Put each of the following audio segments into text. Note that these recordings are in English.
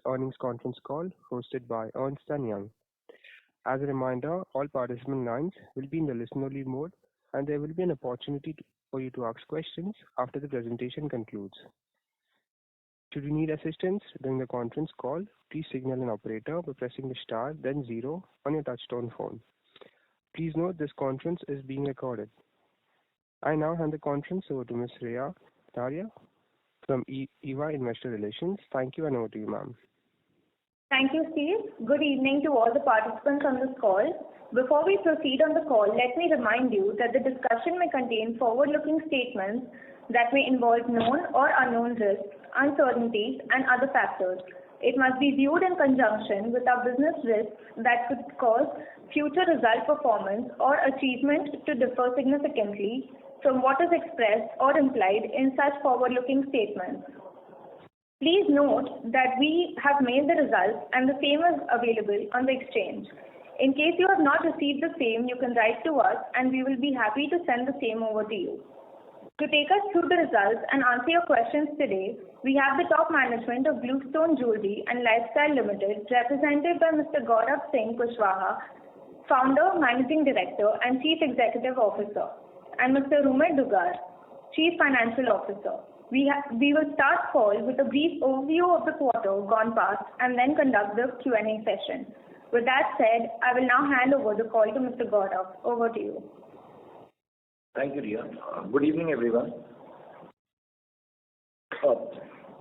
earnings conference call hosted by Ernst& Young. As a reminder, all participant lines will be in the listen-only mode, and there will be an opportunity for you to ask questions after the presentation concludes. Should you need assistance during the conference call, please signal an operator by pressing the star, then zero on your touchtone phone. Please note this conference is being recorded. I now hand the conference over to Ms. Rhea Daria from EY Investor Relations. Thank you, and over to you, ma'am. Thank you, Steve. Good evening to all the participants on this call. Before we proceed on the call, let me remind you that the discussion may contain forward-looking statements that may involve known or unknown risks, uncertainties, and other factors. It must be viewed in conjunction with our business risks that could cause future result performance or achievement to differ significantly from what is expressed or implied in such forward-looking statements. Please note that we have mailed the results and the same is available on the exchange. In case you have not received the same, you can write to us and we will be happy to send the same over to you. To take us through the results and answer your questions today, we have the top management of Bluestone Jewellery and Lifestyle Limited, represented by Mr. Gaurav Singh Kushwaha, Founder, Managing Director and Chief Executive Officer, and Mr. Rumed Dugar, Chief Financial Officer. We will start call with a brief overview of the quarter gone past and then conduct the Q&A session. With that said, I will now hand over the call to Mr. Gaurav. Over to you. Thank you, Rhea. Good evening, everyone.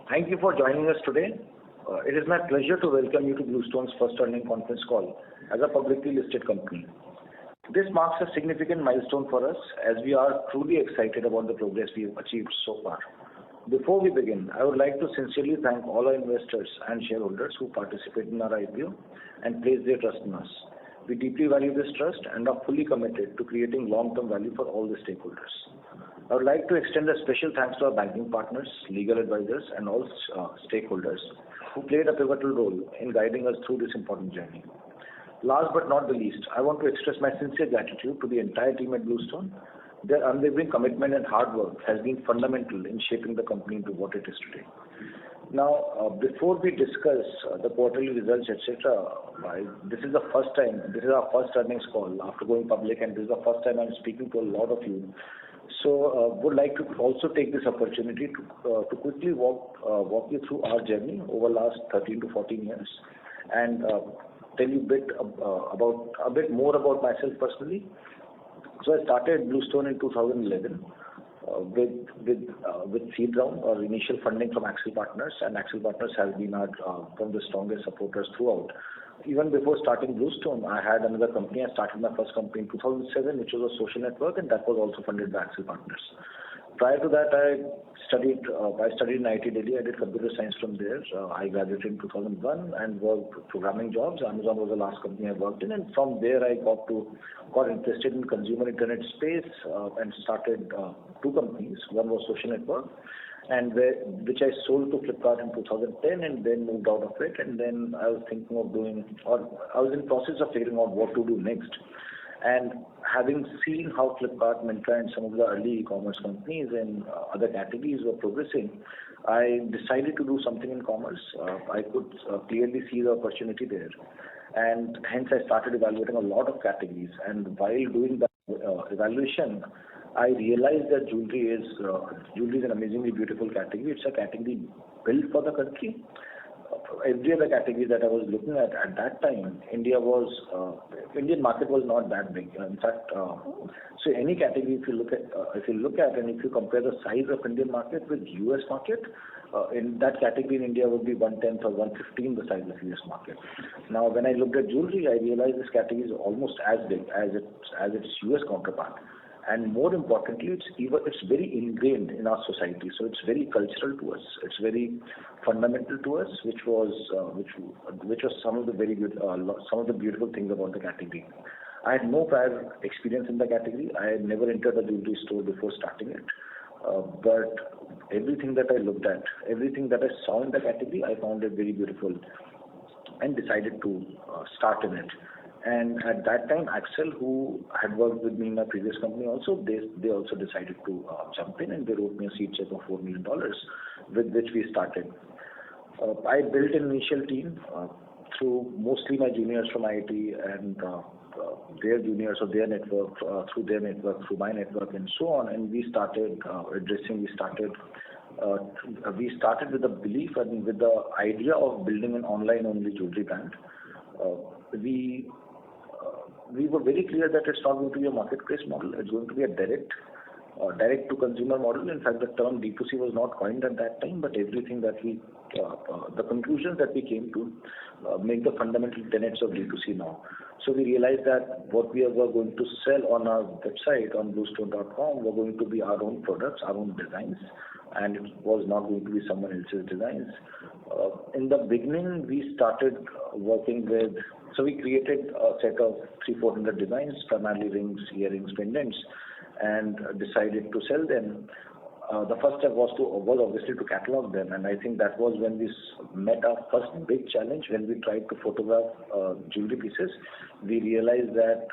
Thank you for joining us today. It is my pleasure to welcome you to Bluestone's first earnings conference call as a publicly listed company. This marks a significant milestone for us as we are truly excited about the progress we have achieved so far. Before we begin, I would like to sincerely thank all our investors and shareholders who participated in our IPO and placed their trust in us. We deeply value this trust and are fully committed to creating long-term value for all the stakeholders. I would like to extend a special thanks to our banking partners, legal advisors, and all stakeholders who played a pivotal role in guiding us through this important journey. Last but not the least, I want to express my sincere gratitude to the entire team at Bluestone. Their unwavering commitment and hard work has been fundamental in shaping the company into what it is today. Now, before we discuss the quarterly results, etc., this is our first earnings call after going public, and this is the first time I'm speaking to a lot of you. So, would like to also take this opportunity to quickly walk you through our journey over last 13 to 14 years, and tell you a bit more about myself personally. So I started Bluestone in 2011 with seed round or initial funding from Axel Partners, and Axel Partners has been one of the strongest supporters throughout. Even before starting Bluestone, I had another company. I started my first company in 2007, which was a social network, and that was also funded by Axel Partners. Prior to that, I studied in IIT Delhi. I did computer science from there. I graduated in 2001 and worked programming jobs. Amazon was the last company I worked in, and from there I got interested in consumer internet space and started two companies. One was social network, and which I sold to Flipkart in 2010, and then moved out of it. And then I was thinking of I was in process of figuring out what to do next. And having seen how Flipkart, Myntra, and some of the early e-commerce companies in other categories were progressing, I decided to do something in commerce. I could clearly see the opportunity there, and hence I started evaluating a lot of categories. And while doing that evaluation, I realized that jewelry is an amazingly beautiful category. It's a category built for the country. Every other category that I was looking at that time, Indian market was not that big. In fact, so any category if you look at and if you compare the size of Indian market with US market, in that category in India would be 1/10 or 1/15 the size of US market. Now, when I looked at jewelry, I realized this category is almost as big as its US counterpart. And more importantly, it's very ingrained in our society. So it's very cultural to us. It's very fundamental to us, which was some of the very good, some of the beautiful things about the category. I had no prior experience in the category. I had never entered a jewelry store before starting it. But everything that I looked at, everything that I saw in the category, I found it very beautiful, and decided to start in it. And at that time, Axel, who had worked with me in my previous company also, they also decided to jump in, and they wrote me a seed check of $4 million, with which we started. I built an initial team through mostly my juniors from IT and their juniors or their network, through their network, through my network, and so on. And we started addressing. We started with the belief and with the idea of building an online-only jewelry brand. We were very clear that it's not going to be a marketplace model. It's going to be a direct to consumer model. In fact, the term D2C was not coined at that time, but everything that the conclusions that we came to make the fundamental tenets of D2C now. So we realized that what we were going to sell on our website on bluestone.com were going to be our own products, our own designs, and it was not going to be someone else's designs. In the beginning, we started working with, so we created a set of 300-400 designs, primarily rings, earrings, pendants, and decided to sell them. The first step was obviously to catalog them, and I think that was when we met our first big challenge. When we tried to photograph jewelry pieces, we realized that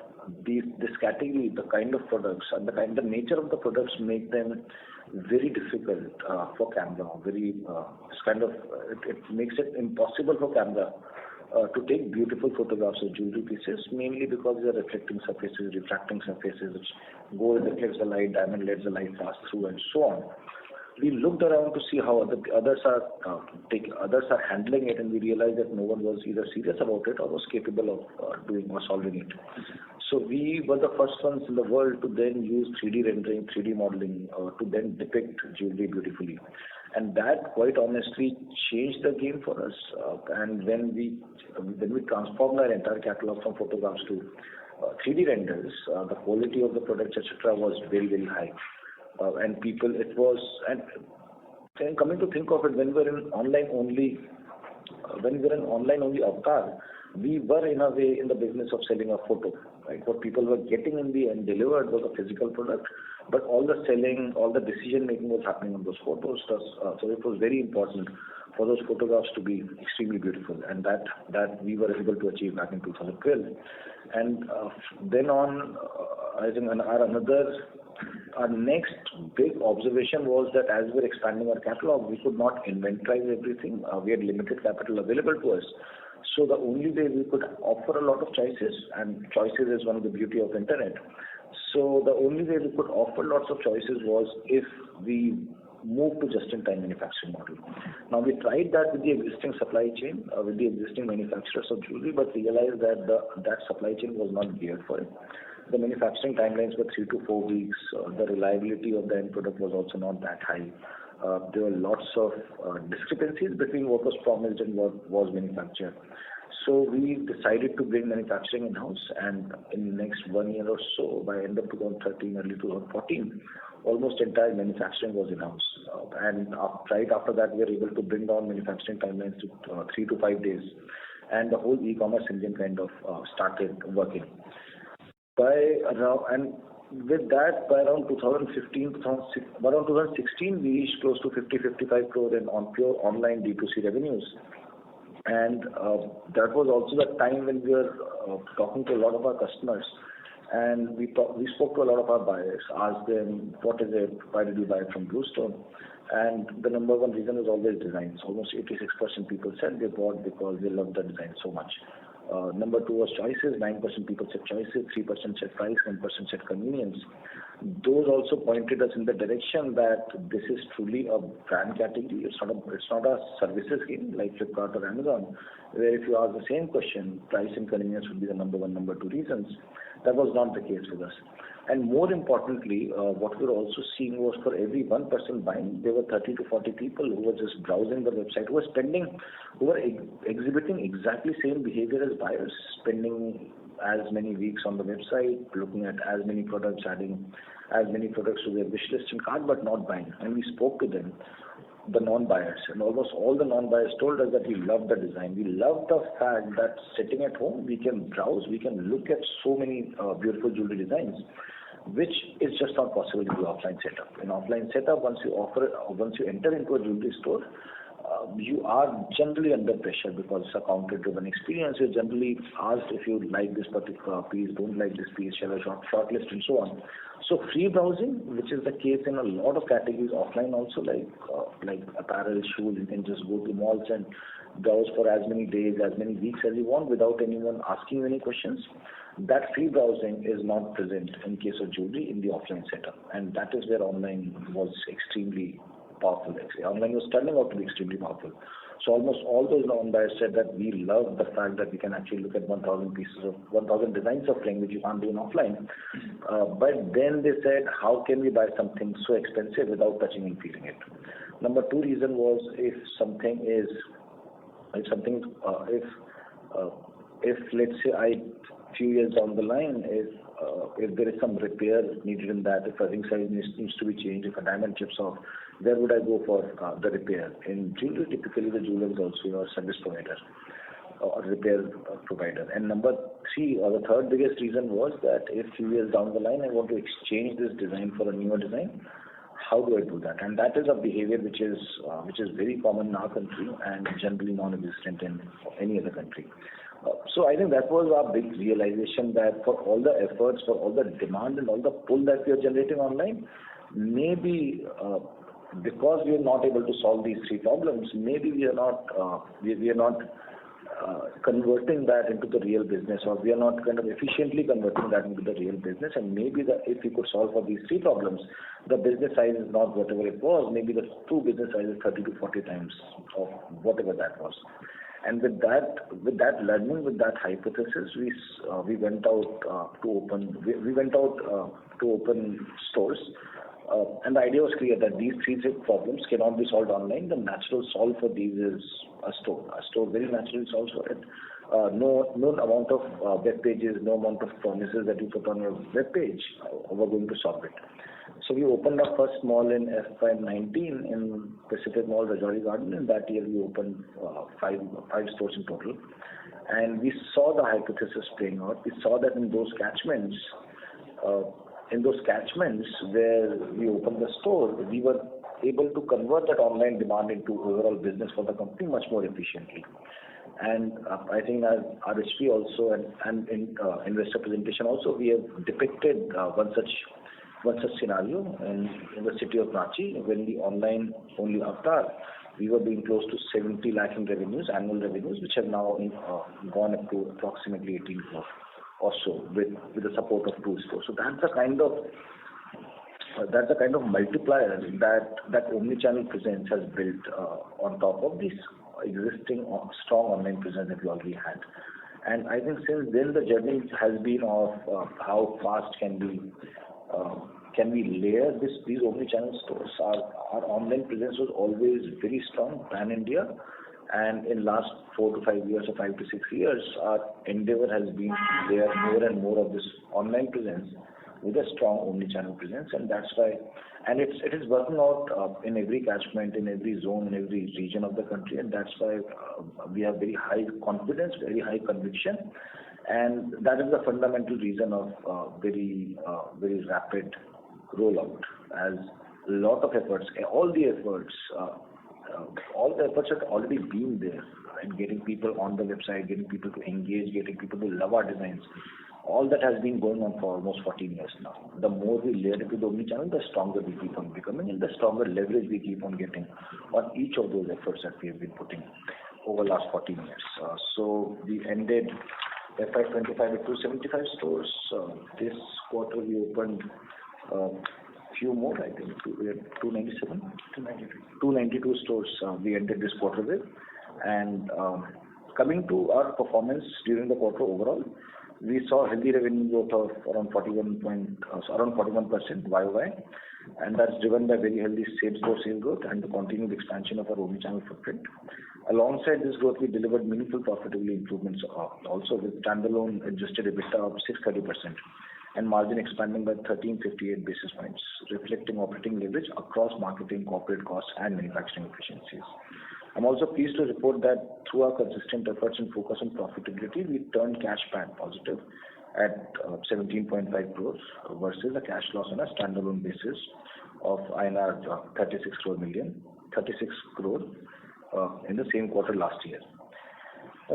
this category, the kind of products and the nature of the products make them very difficult for camera. It makes it impossible for camera to take beautiful photographs of jewelry pieces, mainly because they are reflecting surfaces, refracting surfaces, which gold reflects the light, diamond lets the light pass through, and so on. We looked around to see how others are handling it, and we realized that no one was either serious about it or was capable of doing or solving it. So we were the first ones in the world to then use 3D rendering, 3D modeling to then depict jewelry beautifully. And that quite honestly changed the game for us. And when we transformed our entire catalog from photographs to 3D renders, the quality of the products, etc., was very, very high. And coming to think of it, when we're an online only avatar, we were in a way in the business of selling a photo, right? What people were getting in the end delivered was a physical product, but all the selling, all the decision making was happening on those photos. So it was very important for those photographs to be extremely beautiful, and that we were able to achieve back in 2012. And then on, I think our next big observation was that as we were expanding our catalog, we could not inventorize everything. We had limited capital available to us. So the only way we could offer a lot of choices, and choices is one of the beauty of internet. So the only way we could offer lots of choices was if we moved to just-in-time manufacturing model. Now we tried that with the existing supply chain, with the existing manufacturers of jewelry, but realized that that supply chain was not geared for it. The manufacturing timelines were 3 to 4 weeks. The reliability of the end product was also not that high. There were lots of discrepancies between what was promised and what was manufactured. So we decided to bring manufacturing in-house, and in the next 1 year or so, by end of 2013, early 2014, almost entire manufacturing was in-house. And right after that, we were able to bring down manufacturing timelines to 3 to 5 days, and the whole e-commerce engine kind of started working. With that, by around 2016, we reached close to 50-55 crore on pure online D2C revenues. And that was also the time when we were talking to a lot of our customers, and we spoke to a lot of our buyers, asked them, what is it, why did you buy it from Bluestone? And the number one reason is always designs. Almost 86% people said they bought because they loved the design so much. Number two was choices. 9% people said choices, 3% said price, 1% said convenience. Those also pointed us in the direction that this is truly a brand category. It's not a services game like Flipkart or Amazon, where if you ask the same question, price and convenience would be the number one, number two reasons. That was not the case with us. And more importantly, what we were also seeing was for every one person buying, there were 30 to 40 people who were just browsing the website, who were exhibiting exactly same behavior as buyers, spending as many weeks on the website, looking at as many products, adding as many products to their wish list and cart, but not buying. And we spoke to them, the non-buyers, and almost all the non-buyers told us that we love the design. We love the fact that sitting at home, we can browse, we can look at so many beautiful jewelry designs, which is just not possible in the offline setup. In offline setup, once you enter into a jewelry store, you are generally under pressure because it's a counter-driven experience. You're generally asked if you like this particular piece, don't like this piece, shall I shortlist, and so on. So free browsing, which is the case in a lot of categories offline also, like apparel, shoes, you can just go to malls and browse for as many days, as many weeks as you want without anyone asking you any questions. That free browsing is not present in case of jewelry in the offline setup, and that is where online was extremely powerful. Actually, online was turning out to be extremely powerful. So almost all those non-buyers said that we love the fact that we can actually look at 1,000 designs of ring which you can't do in offline. But then they said, how can we buy something so expensive without touching and feeling it? Number two reason was if let's say few years down the line, if there is some repair needed in that, if a ring size needs to be changed, if a diamond chips off, where would I go for the repair? In jewelry, typically the jeweler is also your service provider or repair provider. And number three, or the third biggest reason was that if few years down the line I want to exchange this design for a newer design, how do I do that? And that is a behavior which is very common in our country and generally non-existent in any other country. So I think that was our big realization that for all the efforts, for all the demand and all the pull that we are generating online, maybe because we are not able to solve these three problems, maybe we are not converting that into the real business, or we are not kind of efficiently converting that into the real business. And maybe if we could solve for these three problems, the business size is not whatever it was. Maybe the true business size is 30 to 40 times of whatever that was. And with that learning, with that hypothesis, we went out to open stores. And the idea was clear that these three problems cannot be solved online. The natural solve for these is a store. A store very naturally solves for it. No amount of web pages, no amount of promises that you put on your web page were going to solve it. So we opened our first mall in FY19 in Pacific Mall, Rajouri Garden. In that year, we opened five stores in total. And we saw the hypothesis playing out. We saw that in those catchments where we opened the store, we were able to convert that online demand into overall business for the company much more efficiently. And I think as RHP also and in investor presentation also, we have depicted one such scenario in the city of Ranchi when the online only avatar, we were being close to 70 lakh in revenues, annual revenues, which have now gone up to approximately 18 crore or so with the support of two stores. So that's the kind of multiplier that omni-channel presence has built on top of this existing strong online presence that we already had. And I think since then the journey has been of how fast can we layer these omni-channel stores. Our online presence was always very strong pan-India, and in last 4 to 5 years or 5 to 6 years, our endeavor has been to layer more and more of this online presence with a strong omni-channel presence, and that's why. And it is working out in every catchment, in every zone, in every region of the country, and that's why we have very high confidence, very high conviction, and that is the fundamental reason of very rapid rollout. As a lot of efforts, all the efforts have already been there, and getting people on the website, getting people to engage, getting people to love our designs. All that has been going on for almost 14 years now. The more we layer into the omnichannel, the stronger we keep on becoming, and the stronger leverage we keep on getting on each of those efforts that we have been putting over the last 14 years. So we ended FY25 with 275 stores. This quarter we opened few more, I think. We had 292 stores we ended this quarter with. And coming to our performance during the quarter overall, we saw healthy revenue growth of around 41% YOY, and that's driven by very healthy sales growth and the continued expansion of our omnichannel footprint. Alongside this growth, we delivered meaningful profitability improvements also with standalone adjusted EBITDA of 630% and margin expanding by 1358 basis points, reflecting operating leverage across marketing, corporate costs, and manufacturing efficiencies. I'm also pleased to report that through our consistent efforts and focus on profitability, we turned cash PAT positive at 17.5 crores versus a cash loss on a standalone basis of INR 36 crore in the same quarter last year.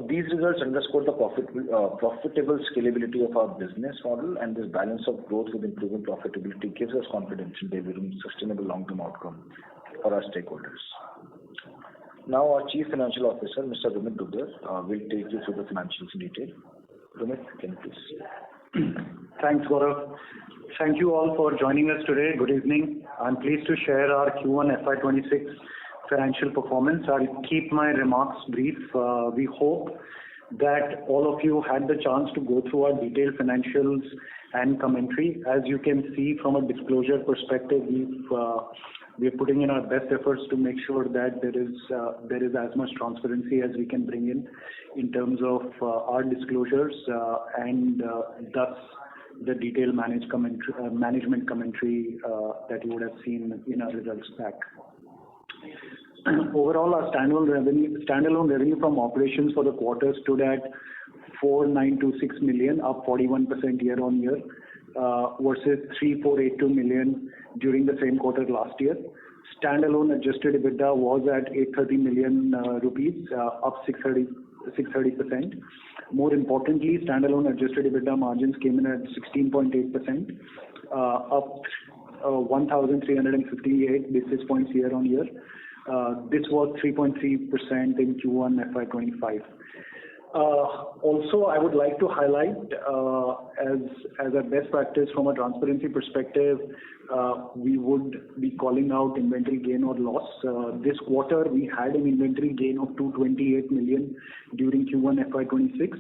These results underscore the profitable scalability of our business model, and this balance of growth with improving profitability gives us confidence in delivering sustainable long-term outcome for our stakeholders. Now, our Chief Financial Officer, Mr. Rumit Duggal, will take you through the financials in detail. Rumit, can you please? Thanks, Gaurav. Thank you all for joining us today. Good evening. I'm pleased to share our Q1FY26 financial performance. I'll keep my remarks brief. We hope that all of you had the chance to go through our detailed financials and commentary. As you can see from a disclosure perspective, we are putting in our best efforts to make sure that there is as much transparency as we can bring in terms of our disclosures and thus the detailed management commentary that you would have seen in our results pack. Overall, our standalone revenue from operations for the quarter stood at 4,926 million, up 41% year-on-year, versus 3,482 million during the same quarter last year. Standalone adjusted EBITDA was at 830 million rupees, up 630%. More importantly, standalone adjusted EBITDA margins came in at 16.8%, up 1,358 basis points year-on-year. This was 3.3% in Q1 FY25. Also, I would like to highlight, as a best practice from a transparency perspective, we would be calling out inventory gain or loss. This quarter, we had an inventory gain of 228 million during Q1 FY26.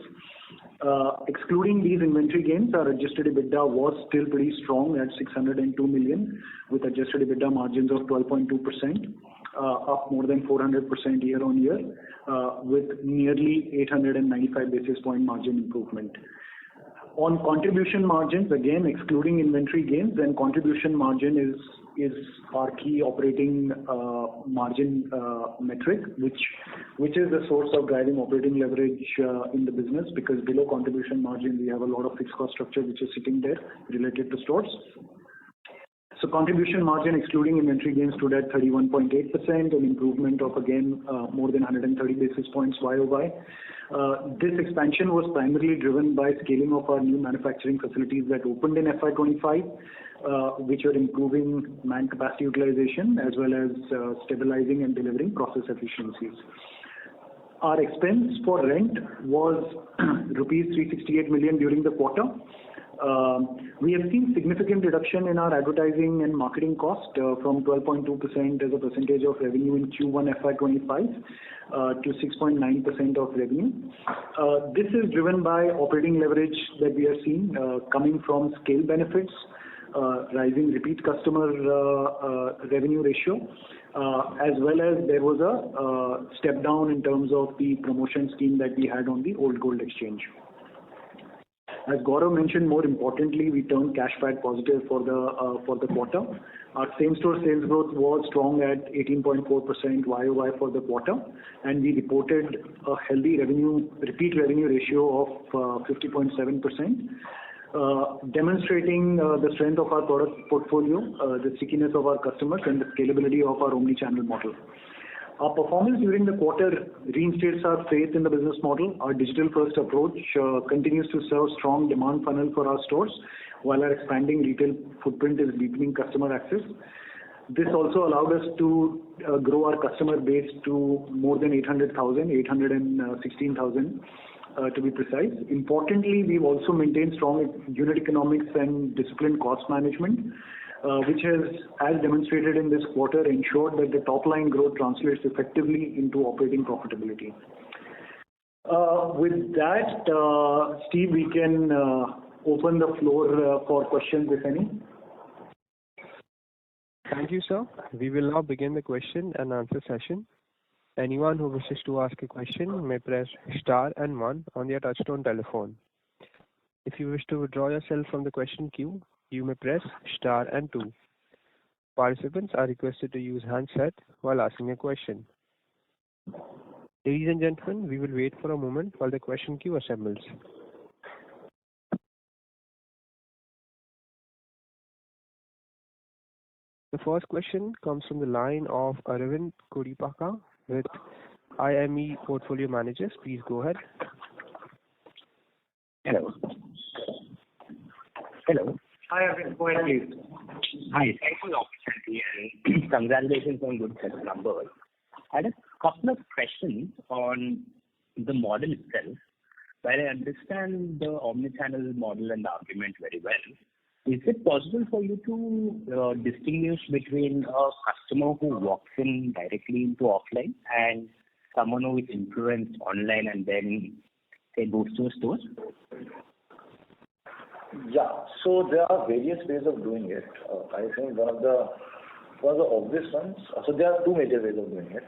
Excluding these inventory gains, our adjusted EBITDA was still pretty strong at 602 million, with adjusted EBITDA margins of 12.2%. Up more than 400% year-on-year, with nearly 895 basis point margin improvement. On contribution margins, again excluding inventory gains, then contribution margin is our key operating margin metric, which is the source of driving operating leverage in the business, because below contribution margin we have a lot of fixed cost structure which is sitting there related to stores. So contribution margin excluding inventory gains stood at 31.8%, an improvement of again more than 130 basis points YOY. This expansion was primarily driven by scaling of our new manufacturing facilities that opened in FY25, which are improving man capacity utilization as well as stabilizing and delivering process efficiencies. Our expense for rent was rupees 368 million during the quarter. We have seen significant reduction in our advertising and marketing cost from 12.2% as a percentage of revenue in Q1 FY25 to 6.9% of revenue. This is driven by operating leverage that we are seeing coming from scale benefits, rising repeat customer revenue ratio, as well as there was a step down in terms of the promotion scheme that we had on the old gold exchange. As Gaurav mentioned, more importantly, we turned cash PAT positive for the quarter. Our same-store sales growth was strong at 18.4% YOY for the quarter, and we reported a healthy repeat revenue ratio of 50.7%, demonstrating the strength of our product portfolio, the stickiness of our customers, and the scalability of our omni-channel model. Our performance during the quarter reinstates our faith in the business model. Our digital-first approach continues to serve strong demand funnel for our stores, while our expanding retail footprint is deepening customer access. This also allowed us to grow our customer base to more than 816,000 to be precise. Importantly, we've also maintained strong unit economics and disciplined cost management, which has, as demonstrated in this quarter, ensured that the top line growth translates effectively into operating profitability. With that, Steve, we can open the floor for questions, if any. Thank you, sir. We will now begin the question and answer session. Anyone who wishes to ask a question may press star and 1 on their touchtone telephone. If you wish to withdraw yourself from the question queue, you may press star and 2. Participants are requested to use handset while asking a question. Ladies and gentlemen, we will wait for a moment while the question queue assembles. The first question comes from the line of Arvind Kodipaka with IME Portfolio Managers. Please go ahead. Hello. Hello. Hi, Arvind. Go ahead, please. Hi. Thanks for the opportunity and congratulations on good set of numbers. I had a couple of questions on the model itself. While I understand the omnichannel model and the argument very well, is it possible for you to distinguish between a customer who walks in directly into offline and someone who is influenced online and then say goes to a store? Yeah. So there are various ways of doing it. I think one of the obvious ones. So there are two major ways of doing it.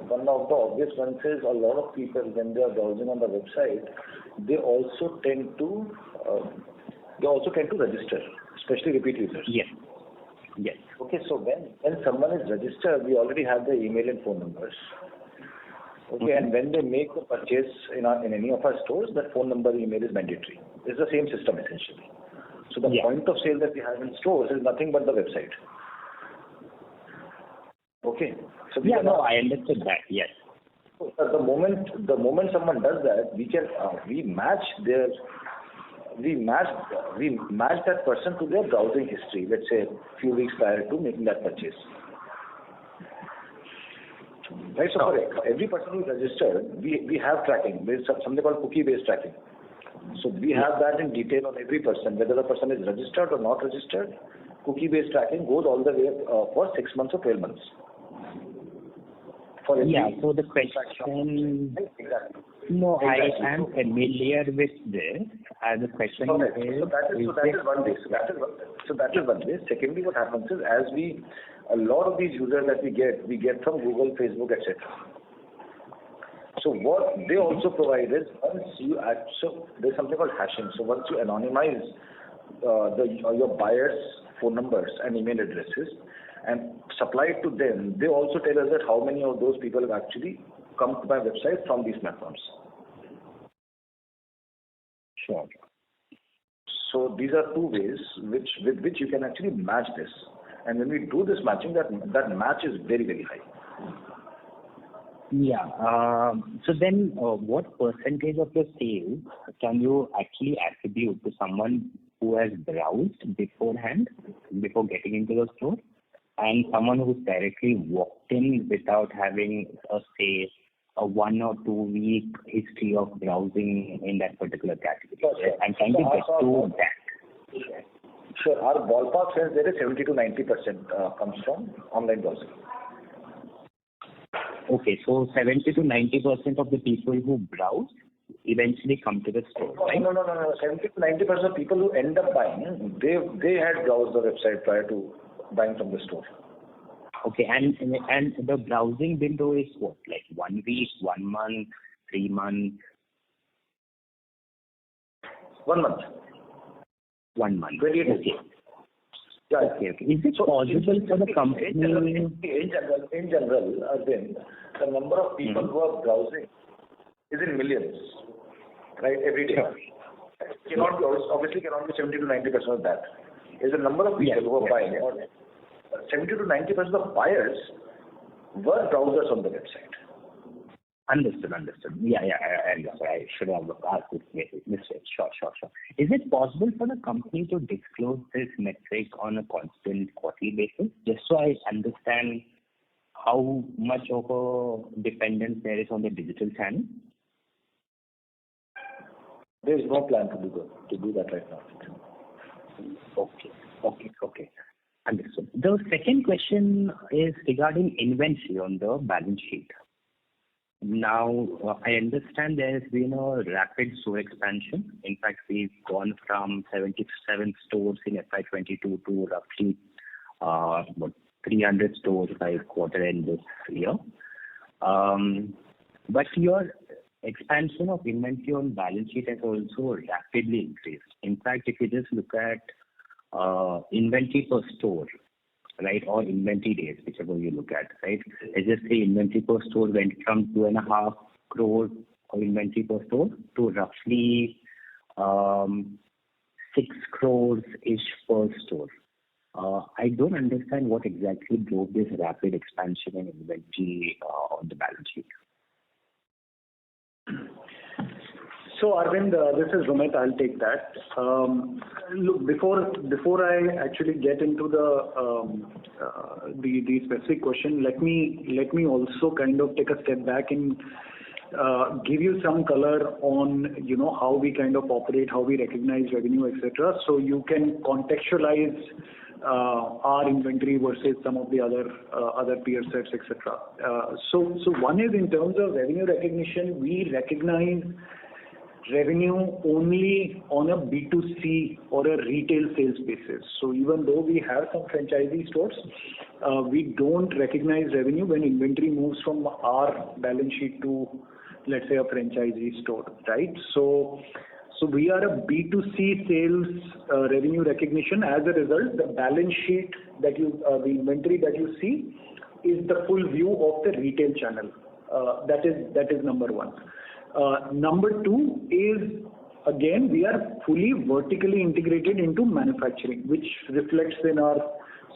One of the obvious ones is a lot of people when they are browsing on the website, they also tend to register, especially repeat users. Yes. Yes. Okay. So when someone is registered, we already have their email and phone numbers. Okay, and when they make the purchase in any of our stores, that phone number, email is mandatory. It's the same system essentially. So the point of sale that we have in stores is nothing but the website. Okay. So I understood that. Yes. So the moment someone does that, we match that person to their browsing history. Let's say a few weeks prior to making that purchase. Right. So for every person who is registered, we have tracking. There's something called cookie-based tracking. So we have that in detail on every person, whether the person is registered or not registered. Cookie-based tracking goes all the way for 6 months or 12 months. So the question. Exactly. No, exactly. I am familiar with this. The question is. So that is one way. So that is one way. Secondly, what happens is a lot of these users that we get from Google, Facebook, etc. So what they also provide is so there's something called hashing. So once you anonymize your buyers' phone numbers and email addresses and supply it to them, they also tell us that how many of those people have actually come to my website from these platforms. Sure. So these are two ways with which you can actually match this. And when we do this matching, that match is very, very high. Yeah. So then what percentage of your sales can you actually attribute to someone who has browsed beforehand, before getting into the store, and someone who's directly walked in without having a 1 or 2 week history of browsing in that particular category? Sure. I'm trying to get to that. Sure. Our ballpark sense there is 70 to 90% comes from online browsing. Okay, so 70 to 90% of the people who browse eventually come to the store, right? No. 70 to 90% of people who end up buying, they had browsed the website prior to buying from the store. Okay, and the browsing window is what, like 1 week, 1 month, 3 months? 1 month. 1 month. 28 days. Okay. Yeah. Okay. Is it possible for the company? In general, then the number of people who are browsing is in millions, right? Every day. Sure. Obviously cannot be 70 to 90% of that. Is the number of people who are buying. 70 to 90% of buyers were browsers on the website. Understood. Yeah, I understand. I should have asked this way. Sure. Is it possible for the company to disclose this metric on a constant quarterly basis, just so I understand how much of a dependence there is on the digital channel? There is no plan to do that right now. Okay. Understood. The second question is regarding inventory on the balance sheet. Now, I understand there has been a rapid store expansion. In fact, we've gone from 77 stores in FY22 to roughly 300 stores by quarter end this year. But your expansion of inventory on balance sheet has also rapidly increased. In fact, if you just look at inventory per store, right, or inventory days, whichever you look at, right? Let's just say inventory per store went from 2.5 crores of inventory per store to roughly 6 crores-ish per store. I don't understand what exactly drove this rapid expansion in inventory on the balance sheet. So Arvind, this is Rumit. I'll take that. Look, before I actually get into the specific question, let me also kind of take a step back and give you some color on how we kind of operate, how we recognize revenue, etc. So you can contextualize our inventory versus some of the other peer sets, etc. So one is in terms of revenue recognition, we recognize revenue only on a B2C or a retail sales basis. So even though we have some franchisee stores, we don't recognize revenue when inventory moves from our balance sheet to, let's say, a franchisee store, right? So we are a B2C sales revenue recognition. As a result, the balance sheet that the inventory that you see is the full view of the retail channel. That is number one. Number two is, again, we are fully vertically integrated into manufacturing, which reflects in our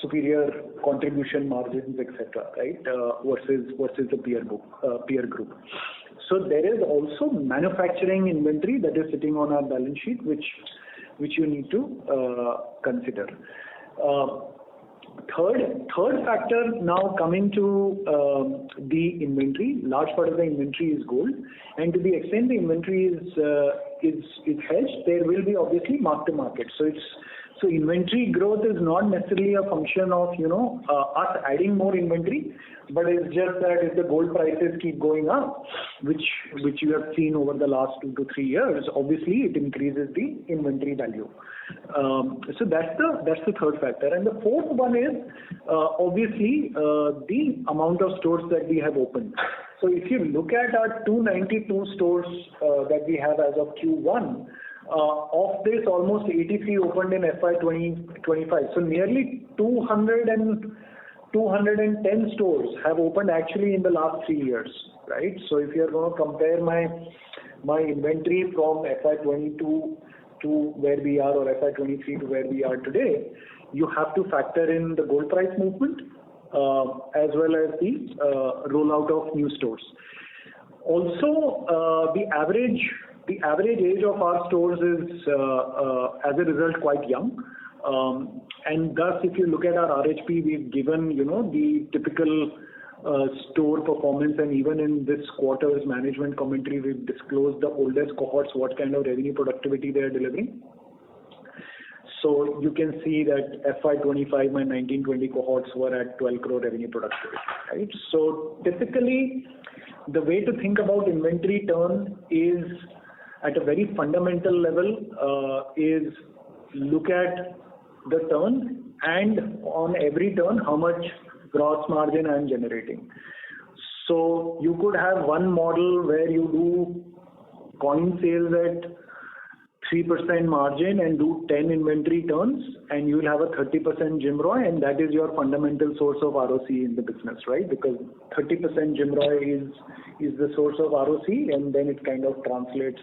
superior contribution margins, etc., right, versus the peer group. So there is also manufacturing inventory that is sitting on our balance sheet, which you need to consider. Third factor, now coming to the inventory, large part of the inventory is gold, and to the extent the inventory is hedged, there will be obviously mark to market. So inventory growth is not necessarily a function of us adding more inventory, but it's just that if the gold prices keep going up, which you have seen over the last 2 to 3 years, obviously it increases the inventory value. So that's the third factor, and the fourth one is obviously the amount of stores that we have opened. So if you look at our 292 stores that we have as of Q1. Of this, almost 83 opened in FY25. So nearly 210 stores have opened actually in the last 3 years, right? So if you are going to compare my inventory from FY22 to where we are, or FY23 to where we are today, you have to factor in the gold price movement as well as the rollout of new stores. Also, the average age of our stores is, as a result, quite young. And thus, if you look at our RHP, we've given, the typical store performance, and even in this quarter's management commentary, we've disclosed the oldest cohorts, what kind of revenue productivity they are delivering. So you can see that FY25, my 19-20 cohorts were at 12 crore revenue productivity, right? So typically, the way to think about inventory turn is, at a very fundamental level, is look at the turn, and on every turn, how much gross margin I am generating. So you could have one model where you do coin sales at 3% margin and do 10 inventory turns, and you will have a 30% GMROI, and that is your fundamental source of ROC in the business, right? Because 30% GMROI is the source of ROC, and then it kind of translates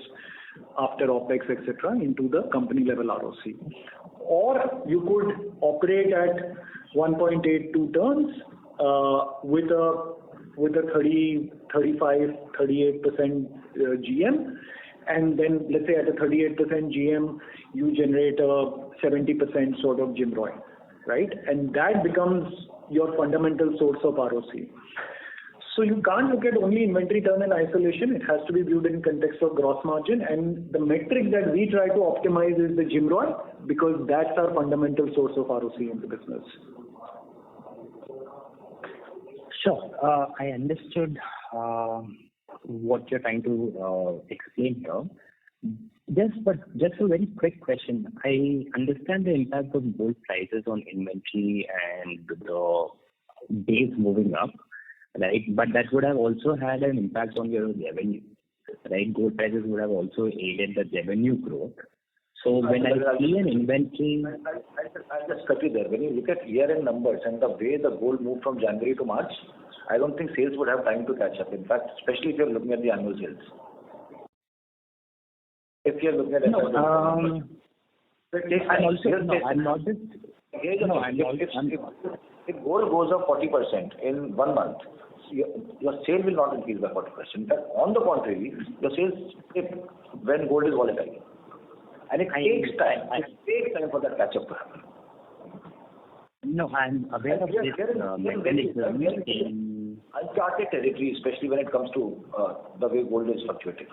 after OPEX, etc., into the company level ROC. Or you could operate at 1.82 turns with a 30, 35, 38% GM, and then let's say at a 38% GM, you generate a 70% sort of GMROI, right? And that becomes your fundamental source of ROC. So you can't look at only inventory turn in isolation. It has to be viewed in context of gross margin, and the metric that we try to optimize is the GMROI, because that's our fundamental source of ROC in the business. Sure. I understood what you're trying to explain here. Just a very quick question. I understand the impact of gold prices on inventory and the days moving up, right? But that would have also had an impact on your revenue, right? Gold prices would have also aided the revenue growth. So when I see an inventory... I'll just cut you there. When you look at year-end numbers and the way the gold moved from January to March, I don't think sales would have time to catch up. In fact, especially if you're looking at the annual sales. If you're looking at... I'm not just If gold goes up 40% in 1 month, your sale will not increase by 40%. In fact, on the contrary, your sales dip when gold is volatile. And it takes time. It takes time for that catch up to happen. No, I'm aware of this mechanism in uncharted territory, especially when it comes to the way gold is fluctuating.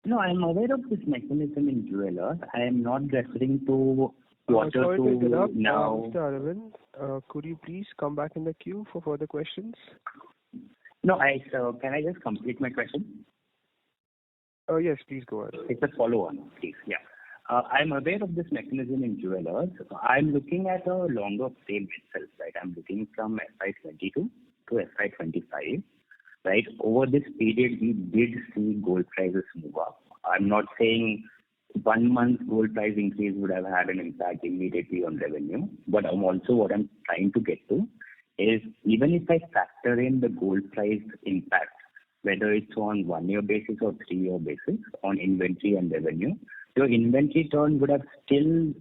No, I'm aware of this mechanism in jewelers. I am not referring to quarter two now. Mr. Arvind, could you please come back in the queue for further questions? No, can I just complete my question? Yes, please go ahead. It's a follow-on, please. Yeah. I'm aware of this mechanism in jewelers. I'm looking at a longer frame itself, right? I'm looking from FY22 to FY25, right? Over this period, we did see gold prices move up. I'm not saying 1 month gold price increase would have had an impact immediately on revenue, but what I'm trying to get to is even if I factor in the gold price impact, whether it's on 1 year basis or 3 year basis on inventory and revenue, your inventory turn would have still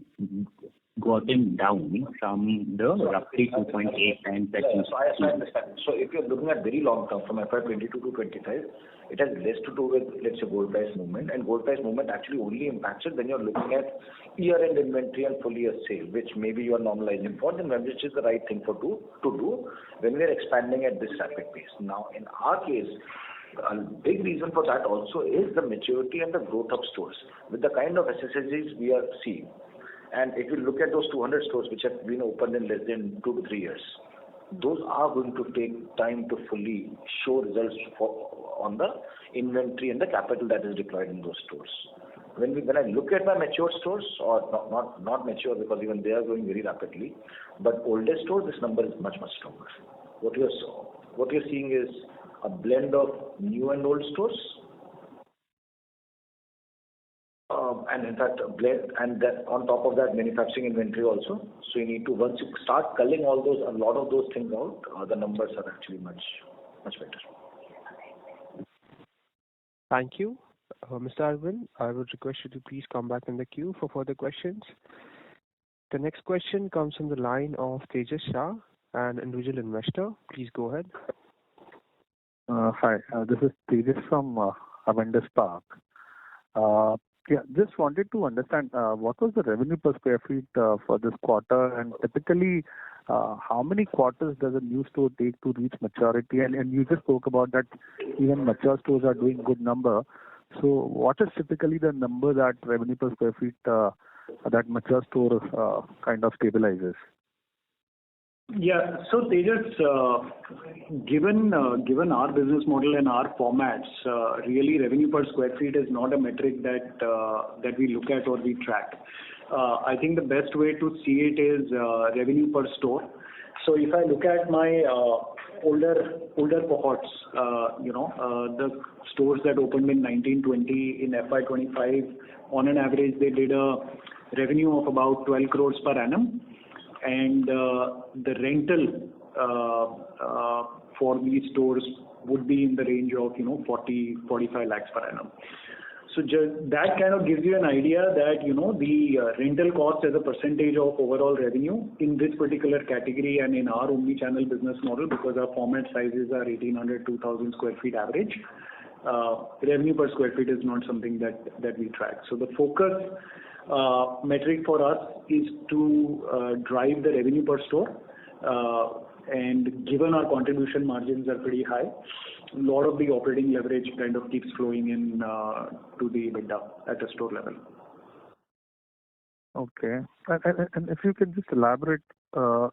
gotten down from the roughly 2.8 times that you So I understand. So if you're looking at very long term from FY22 to 25, it has less to do with, let's say, gold price movement, and gold price movement actually only impacts it when you're looking at year-end inventory and full year sale, which maybe you are normalizing for, then which is the right thing to do when we are expanding at this rapid pace. Now, in our case, a big reason for that also is the maturity and the growth of stores with the kind of SSSGs we are seeing. And if you look at those 200 stores which have been opened in less than 2 to 3 years, those are going to take time to fully show results on the inventory and the capital that is deployed in those stores. When I look at my mature stores, or not mature because even they are growing very rapidly, but older stores, this number is much, much stronger. What you're seeing is a blend of new and old stores, and in fact, a blend, and that on top of that, manufacturing inventory also. So you need to, once you start culling a lot of those things out, the numbers are actually much, much better. Thank you. Mr. Arvind, I would request you to please come back in the queue for further questions. The next question comes from the line of Tejas Shah, an individual investor. Please go ahead. Hi, this is Tejas from Avendus Park. Just wanted to understand what was the revenue per square feet for this quarter, and typically how many quarters does a new store take to reach maturity? And you just spoke about that even mature stores are doing good number. So what is typically the number that revenue per square feet that mature store kind of stabilizes? Yeah. So Tejas, given our business model and our formats, really revenue per square feet is not a metric that we look at or we track. I think the best way to see it is revenue per store. So if I look at my older cohorts, the stores that opened in 1920 in FY25, on an average they did a revenue of about 12 crores per annum. And the rental for these stores would be in the range of 40-45 lakhs per annum. So that kind of gives you an idea that the rental cost as a percentage of overall revenue in this particular category and in our omni-channel business model, because our format sizes are 1,800-2,000 square feet average. Revenue per square feet is not something that we track. So the focus metric for us is to drive the revenue per store, and given our contribution margins are pretty high, a lot of the operating leverage kind of keeps flowing in to the EBITDA at a store level. Okay. And if you can just elaborate,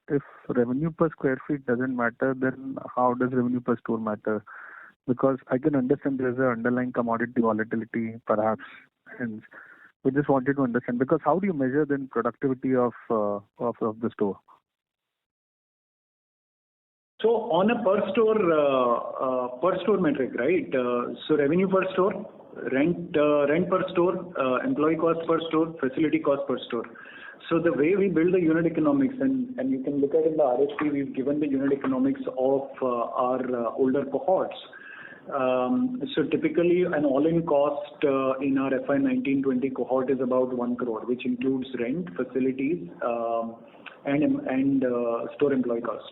if revenue per square feet doesn't matter, then how does revenue per store matter? Because I can understand there's an underlying commodity volatility, perhaps, and we just wanted to understand, because how do you measure then productivity of the store? So on a per store metric, right? So revenue per store, rent per store, employee cost per store, facility cost per store. So the way we build the unit economics, and you can look at in the RHP, we've given the unit economics of our older cohorts. So typically, an all-in cost in our FY19-20 cohort is about 1 crore, which includes rent, facilities, and store employee cost.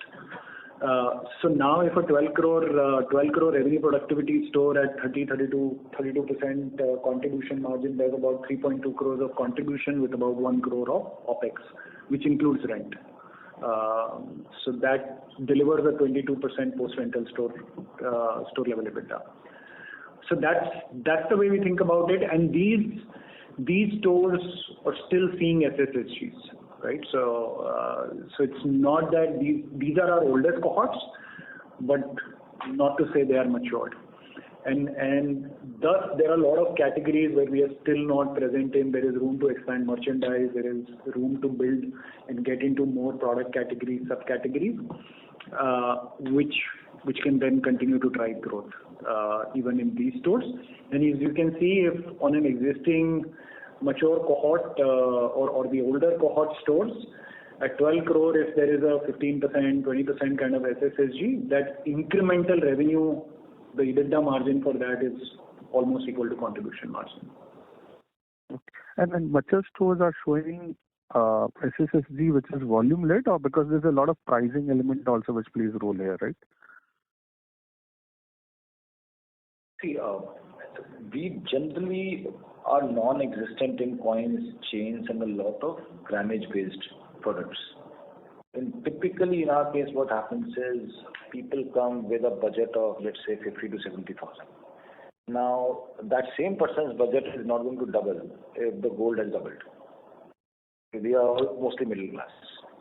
So now, if a 12 crore revenue productivity store at 32% contribution margin, there's about 3.2 crores of contribution with about 1 crore of OPEX, which includes rent. So that delivers a 22% post-rental store level EBITDA. So that's the way we think about it. And these stores are still seeing SSSGs, right? So it's not that these are our oldest cohorts, but not to say they are matured. And thus there are a lot of categories where we are still not present in. There is room to expand merchandise. There is room to build and get into more product categories, subcategories, which can then continue to drive growth even in these stores. And as you can see, if on an existing mature cohort or the older cohort stores, at 12 crore, if there is a 15%, 20% kind of SSSG, that incremental revenue, the EBITDA margin for that is almost equal to contribution margin. And mature stores are showing SSSG, which is volume led, or because there's a lot of pricing element also which plays a role here, right? See, we generally are non-existent in coins, chains, and a lot of grammage-based products. And typically, in our case, what happens is people come with a budget of, let's say, 50 to 70,000. Now, that same person's budget is not going to double if the gold has doubled. We are all mostly middle class,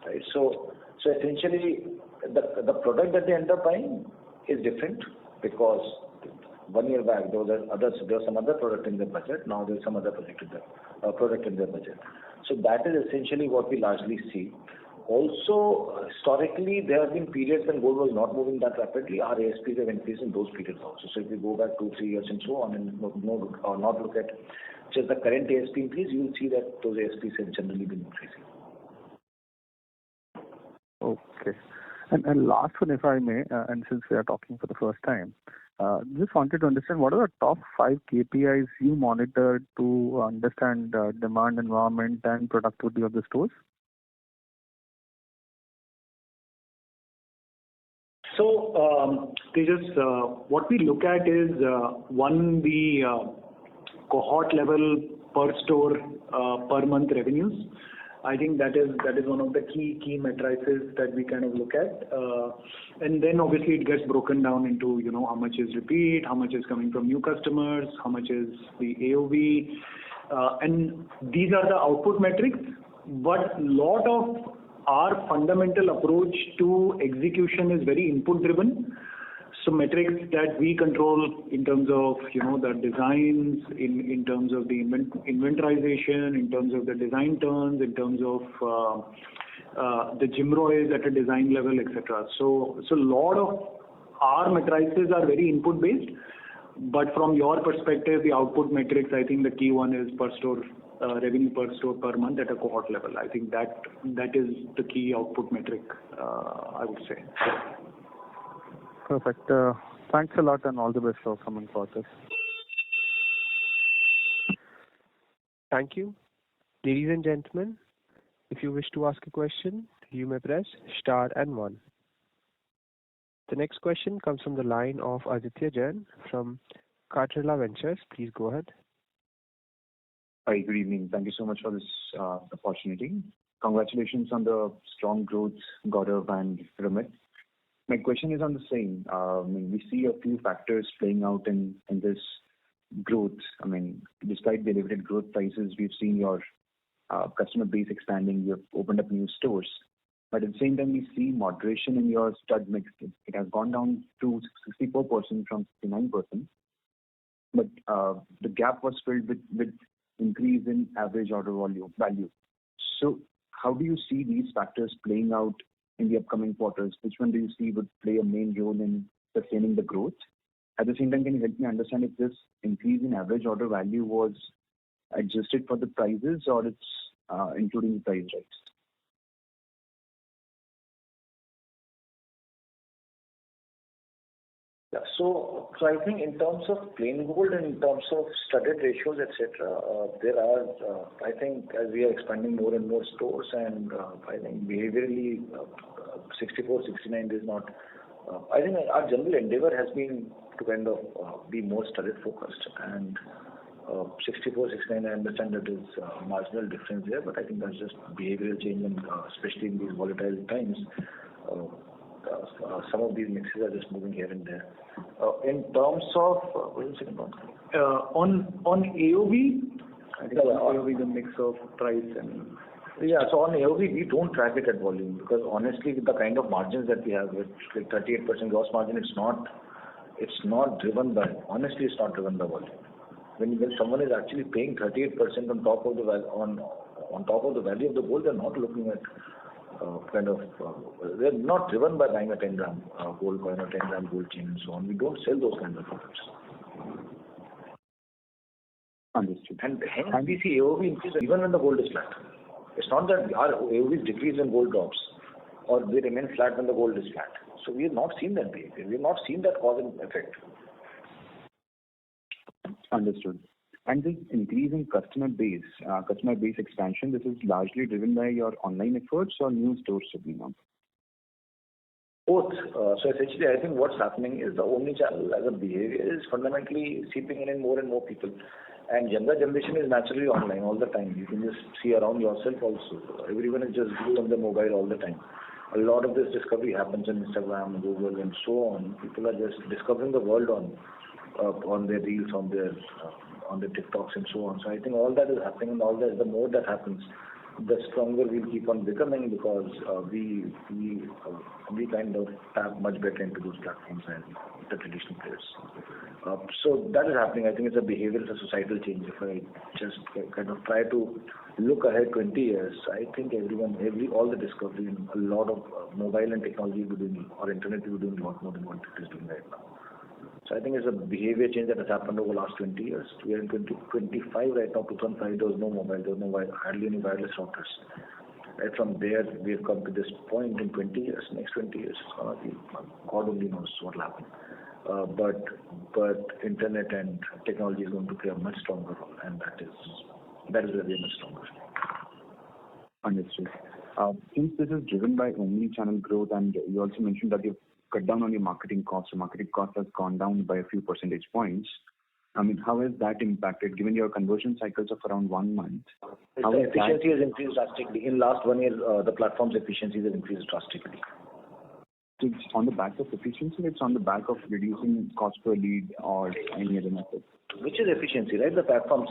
right? So essentially, the product that they end up buying is different because 1 year back there was some other product in their budget. Now there's some other product in their budget. So that is essentially what we largely see. Also, historically, there have been periods when gold was not moving that rapidly. Our ASPs have increased in those periods also. So if you go back 2-3 years and so on, and not look at just the current ASP increase, you will see that those ASPs have generally been increasing. Okay. And last one, if I may, and since we are talking for the first time, just wanted to understand what are the top 5 KPIs you monitor to understand demand environment and productivity of the stores? So, Tejas, what we look at is one, the cohort level per store per month revenues. I think that is one of the key matrices that we kind of look at, and then obviously it gets broken down into how much is repeat, how much is coming from new customers, how much is the AOV, and these are the output metrics. But lot of our fundamental approach to execution is very input driven. So metrics that we control in terms of the designs, in terms of the inventorization, in terms of the design turns, in terms of the GMROIs at a design level, etc. So a lot of our matrices are very input based. But from your perspective, the output metrics, I think the key one is per store revenue per store per month at a cohort level. I think that is the key output metric, I would say. Perfect. Thanks a lot and all the best for coming quarters. Thank you. Ladies and gentlemen, if you wish to ask a question, you may press star and 1. The next question comes from the line of Aditya Jain from Cartella Ventures. Please go ahead. Hi, good evening. Thank you so much for this opportunity. Congratulations on the strong growth, Gaurav and Ramit. My question is on the same. We see a few factors playing out in this growth. Despite the elevated growth prices, we've seen your customer base expanding. You've opened up new stores. But at the same time, we see moderation in your stud mix. It has gone down to 64% from 69%. But the gap was filled with increase in average order value. So how do you see these factors playing out in the upcoming quarters? Which one do you see would play a main role in sustaining the growth? At the same time, can you help me understand if this increase in average order value was adjusted for the prices or it's including the price rise? Yeah. So I think in terms of plain gold and in terms of studded ratios, etc., there are, I think, as we are expanding more and more stores, and I think behaviorally, 64, 69 is not. I think our general endeavor has been to kind of be more studded focused, and 64, 69, I understand that is marginal difference there, but I think that's just behavioral change, and especially in these volatile times. Some of these mixes are just moving here and there. In terms of what is the second one? On AOV, I think AOV is a mix of price and so on AOV we don't track it at volume, because honestly with the kind of margins that we have, with like 38% gross margin, it's not driven by volume. When someone is actually paying 38% on top of the value of the gold, they're not looking at they're not driven by buying a 10 gram gold coin or 10 gram gold chain and so on. We don't sell those kinds of products. Understood. And hence we see AOV increase even when the gold is flat. It's not that our AOVs decrease when gold drops, or they remain flat when the gold is flat. So we have not seen that behavior. We have not seen that cause and effect. Understood. And this increase in customer base expansion, this is largely driven by your online efforts or new stores opening up? Both. So essentially, I think what's happening is the omni-channel as a behavior is fundamentally seeping in more and more people. And younger generation is naturally online all the time. You can just see around yourself also. Everyone is just glued on their mobile all the time. A lot of this discovery happens on Instagram, Google, and so on. People are just discovering the world on their reels, on their TikToks and so on. So I think all that is happening, and all that, the more that happens, the stronger we'll keep on becoming, because we kind of tap much better into those platforms than the traditional players. So that is happening. I think it's a behavior, it's a societal change. If I just kind of try to look ahead 20 years, I think all the discovery and a lot of mobile and technology will be doing, or internet will be doing a lot more than what it is doing right now. So I think it's a behavior change that has happened over the last 20 years. We are in 2025 right now. 2005 there was no mobile, there was no hardly any wireless routers. Right from there we have come to this point in 20 years. Next 20 years, God only knows what will happen. But internet and technology is going to play a much stronger role, and that is where we are much stronger. Understood. Since this is driven by omni-channel growth, and you also mentioned that you've cut down on your marketing costs. Your marketing cost has gone down by a few percentage points. I mean, how has that impacted, given your conversion cycles of around 1 month? How the efficiency has increased drastically. In last 1 year, the platform's efficiency has increased drastically. So it's on the back of efficiency, it's on the back of reducing cost per lead or any other method? Which is efficiency, right? The platform.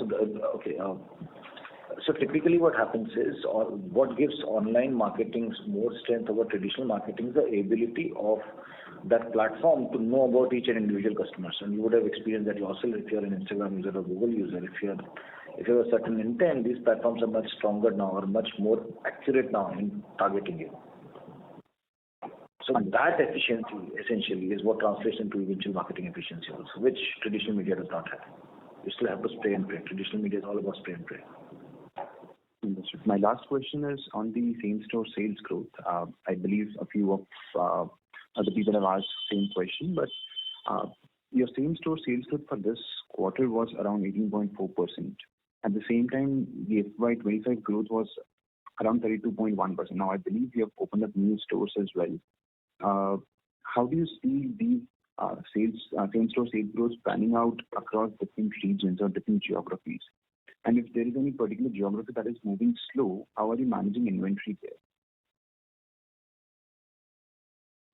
So typically what happens is, or what gives online marketing more strength over traditional marketing is the ability of that platform to know about each and individual customers. And you would have experienced that yourself if you're an Instagram user or Google user. If you have a certain intent, these platforms are much stronger now, or much more accurate now in targeting you. So that efficiency essentially is what translates into eventual marketing efficiency also, which traditional media does not have. You still have to spray and pray. Traditional media is all about spray and pray. My last question is on the same-store sales growth. I believe a few of other people have asked the same question, but your same-store sales growth for this quarter was around 18.4%. At the same time, the FY25 growth was around 32.1%. Now, I believe you have opened up new stores as well. How do you see these same-store sales growth panning out across different regions or different geographies? And if there is any particular geography that is moving slow, how are you managing inventory there?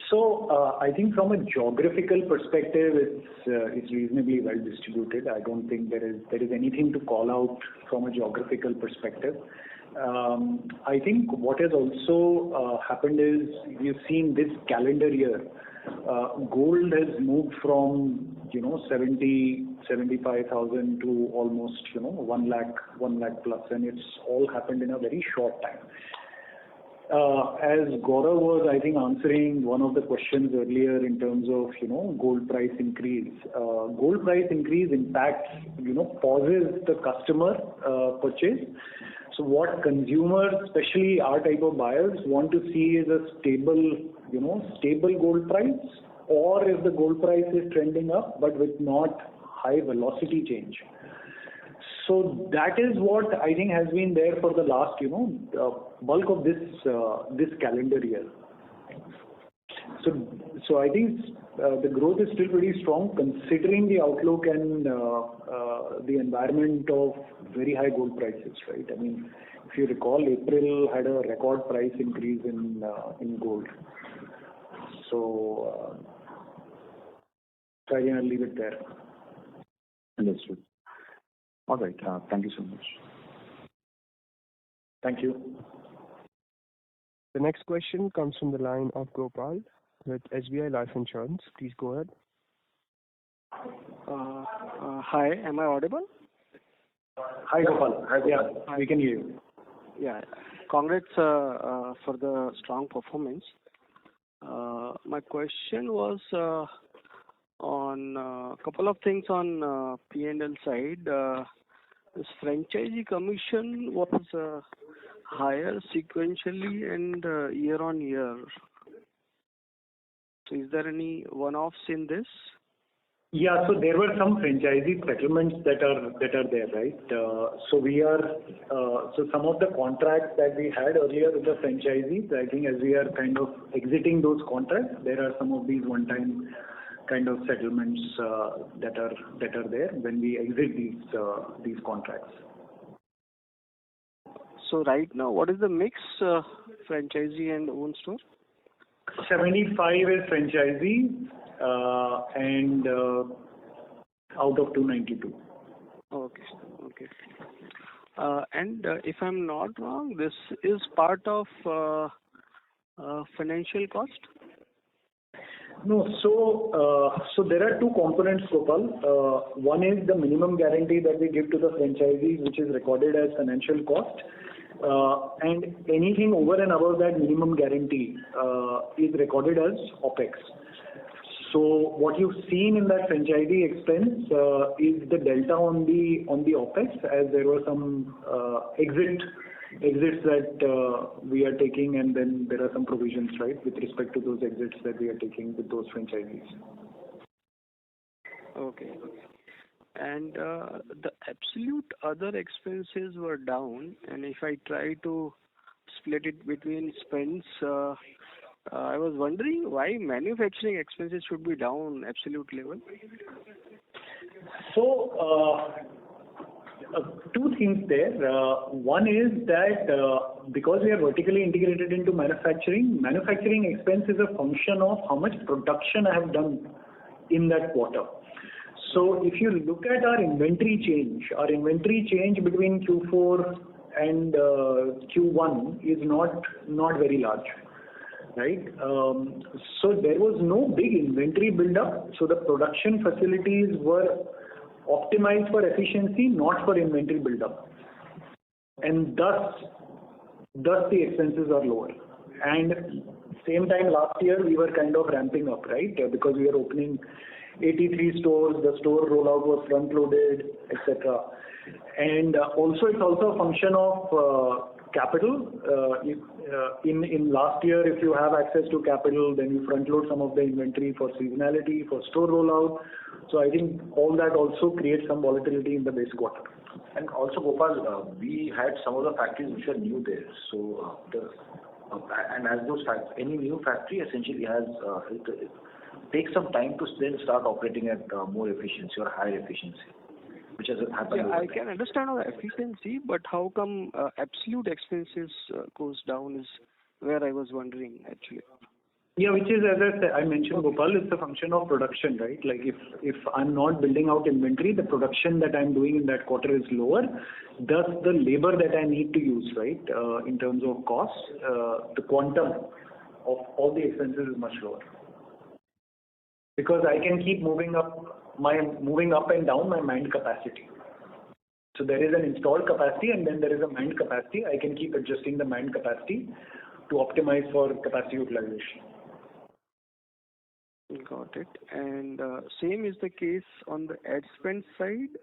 So I think from a geographical perspective, it's reasonably well distributed. I don't think there is anything to call out from a geographical perspective. I think what has also happened is we've seen this calendar year, gold has moved from 75,000 to almost 1 lakh plus, and it's all happened in a very short time. As Gaurav was, I think, answering one of the questions earlier in terms of gold price increase. Gold price increase impacts pauses the customer purchase. So what consumers, especially our type of buyers, want to see is a stable gold price or if the gold price is trending up, but with not high velocity change. So that is what I think has been there for the last, bulk of this calendar year. So I think the growth is still pretty strong considering the outlook and the environment of very high gold prices, right? I mean, if you recall, April had a record price increase in gold. So I think I'll leave it there. Understood. All right. Thank you so much. Thank you. The next question comes from the line of Gopal with SBI Life Insurance. Please go ahead. Hi, am I audible? Hi, Gopal. Yeah, we can hear you. Yeah, congrats for the strong performance. My question was on a couple of things on P&L side. This franchisee commission was higher sequentially and year on year. So is there any one-offs in this? Yeah, so there were some franchisee settlements that are there, right? So some of the contracts that we had earlier with the franchisees, I think as we are kind of exiting those contracts, there are some of these one-time kind of settlements that are there when we exit these contracts. So right now, what is the mix, franchisee and own store? 75 is franchisee and out of 292. Okay. And if I'm not wrong, this is part of financial cost? No, so there are two components, Gopal. One is the minimum guarantee that we give to the franchisees, which is recorded as financial cost. And anything over and above that minimum guarantee is recorded as OPEX. So what you've seen in that franchisee expense is the delta on the OPEX, as there were some exits that we are taking, and then there are some provisions, right, with respect to those exits that we are taking with those franchisees. Okay. And the absolute other expenses were down, and if I try to split it between spends, I was wondering why manufacturing expenses should be down absolute level. So two things there. One is that because we are vertically integrated into manufacturing expense is a function of how much production I have done in that quarter. So if you look at our inventory change between Q4 and Q1 is not very large, right? So there was no big inventory build-up. So the production facilities were optimized for efficiency, not for inventory build-up, and thus the expenses are lower. And same time last year we were kind of ramping up, right? Because we were opening 83 stores, the store rollout was front-loaded, etc. And also it's also a function of capital. In last year, if you have access to capital, then you front-load some of the inventory for seasonality, for store rollout. So I think all that also creates some volatility in the base quarter. And also, Gopal, we had some of the factories which are new there. So and as those any new factory essentially has it takes some time to then start operating at more efficiency or higher efficiency, which has happened. Yeah, I can understand the efficiency, but how come absolute expenses goes down is where I was wondering actually. Yeah, which is, as I mentioned, Gopal, it's a function of production, right? Like if I'm not building out inventory, the production that I'm doing in that quarter is lower. Thus, the labor that I need to use, right, in terms of costs, the quantum of all the expenses is much lower. Because I can keep moving up and down my mined capacity. So there is an installed capacity and then there is a mined capacity. I can keep adjusting the mined capacity to optimize for capacity utilization. Got it. And same is the case on the ad spend side?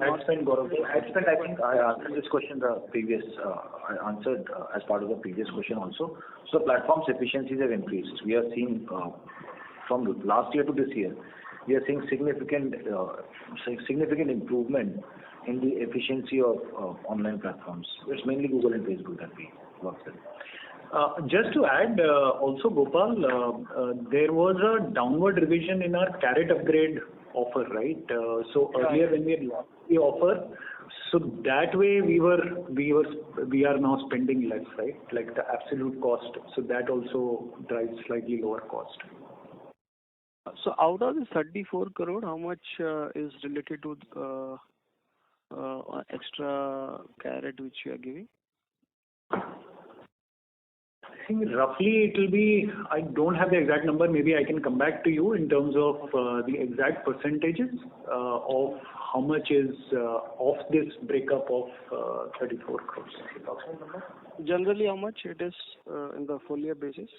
Ad spend, Gaurav. Ad spend, I think I answered this question I answered as part of the previous question also. So the platform's efficiencies have increased. We are seeing from last year to this year, we are seeing significant improvement in the efficiency of online platforms. It's mainly Google and Facebook that we work with. Just to add, also Gopal, there was a downward revision in our carrot upgrade offer, right? So earlier when we had launched the offer, so that way we are now spending less, right? Like the absolute cost. So that also drives slightly lower cost. So out of the 34 crore, how much is related to extra carrot which you are giving? I think roughly it will be, I don't have the exact number, maybe I can come back to you in terms of the exact percentages of how much is of this breakup of 34 crores. Generally, how much it is in the full year basis?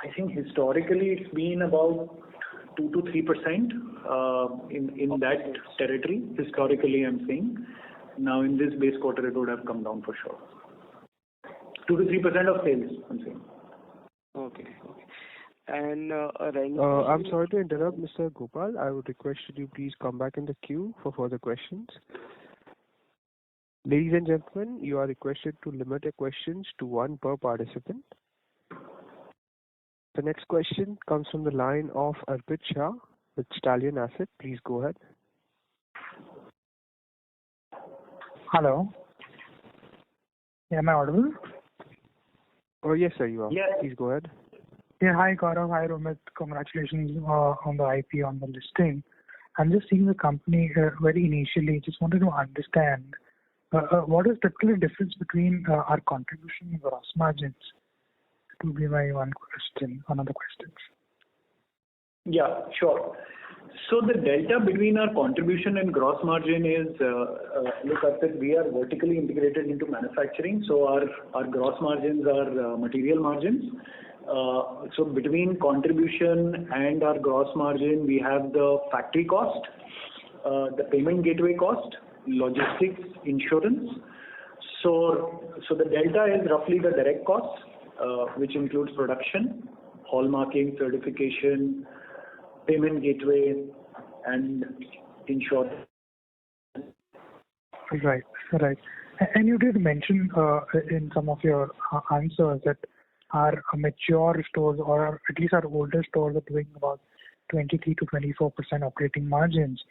I think historically it's been about 2 to 3% in that territory. Historically, I'm saying. Now in this base quarter, it would have come down for sure. 2 to 3% of sales, I'm saying. Okay. And I'm sorry to interrupt, Mr. Gopal. I would request you please come back in the queue for further questions. Ladies and gentlemen, you are requested to limit your questions to one per participant. The next question comes from the line of Arpit Shah with Stallion Asset. Please go ahead. Hello. Am I audible? Oh, yes, sir, you are. Yes. Please go ahead. Yeah, hi Gaurav, hi Romit. Congratulations on the IPO, on the listing. I'm just seeing the company very initially. Just wanted to understand what is typically the difference between our contribution and gross margins? It will be my one of the questions. Yeah, sure. So the delta between our contribution and gross margin is, look at it, we are vertically integrated into manufacturing. So our gross margins are material margins. So between contribution and our gross margin, we have the factory cost, the payment gateway cost, logistics, insurance. So the delta is roughly the direct costs, which includes production, hallmarking, certification, payment gateway, and insurance. Right. And you did mention in some of your answers that our mature stores, or at least our older stores, are doing about 23 to 24% operating margins.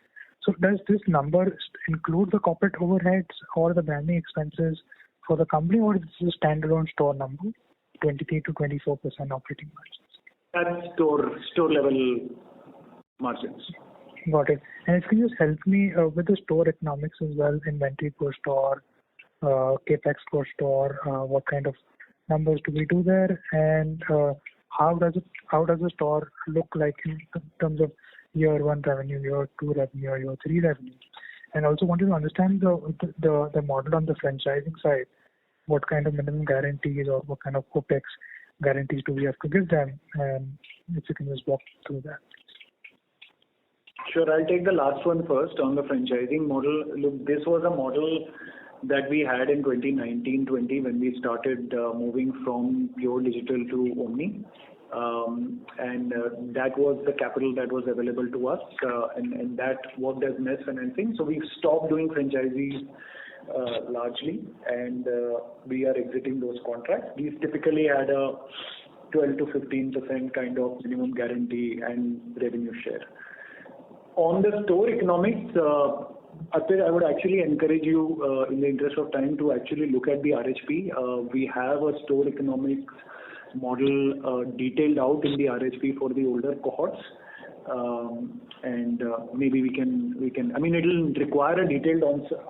So does this number include the corporate overheads or the branding expenses for the company, or is this a standalone store number, 23 to 24% operating margins? That's store level margins. Got it. And can you just help me with the store economics as well, inventory per store, capex per store, what kind of numbers do we do there, and how does the store look like in terms of year 1 revenue, year 2 revenue, or year 3 revenue? And also wanted to understand the model on the franchising side. What kind of minimum guarantees or what kind of capex guarantees do we have to give them? And if you can just walk through that. Sure, I'll take the last one first on the franchising model. Look, this was a model that we had in 2019-20 when we started moving from pure digital to omni. And that was the capital that was available to us, and that worked as mesh financing. So we've stopped doing franchisees largely, and we are exiting those contracts. These typically had a 12 to 15% kind of minimum guarantee and revenue share. On the store economics, Arpit, I would actually encourage you, in the interest of time, to actually look at the RHP. We have a store economics model detailed out in the RHP for the older cohorts, and maybe we can. I mean, it will require a detailed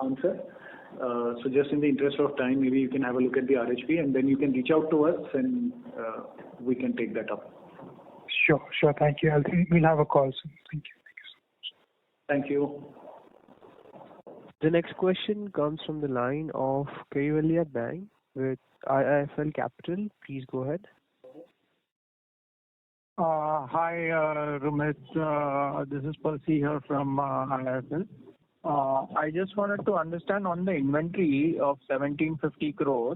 answer. So just in the interest of time, maybe you can have a look at the RHP, and then you can reach out to us, and we can take that up. Sure. Thank you. I think we'll have a call soon. Thank you. Thank you. The next question comes from the line of Kaivalya Bank with IIFL Capital. Please go ahead. Hi, Rumit. This is Percy here from Analysts. I just wanted to understand on the inventory of 1,750 crore,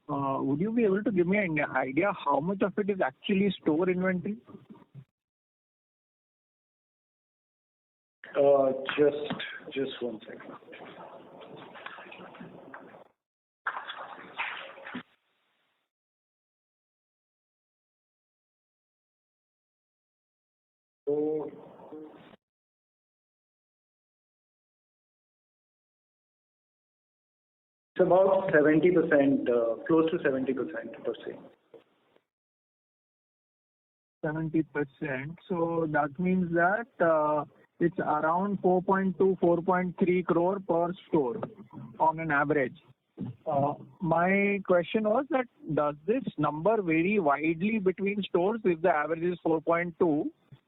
would you be able to give me an idea how much of it is actually store inventory? Just one second. So it's about 70%, close to 70% per se. 70%. So that means that it's around 4.2, 4.3 crore per store on an average. My question was that does this number vary widely between stores? If the average is 4.2,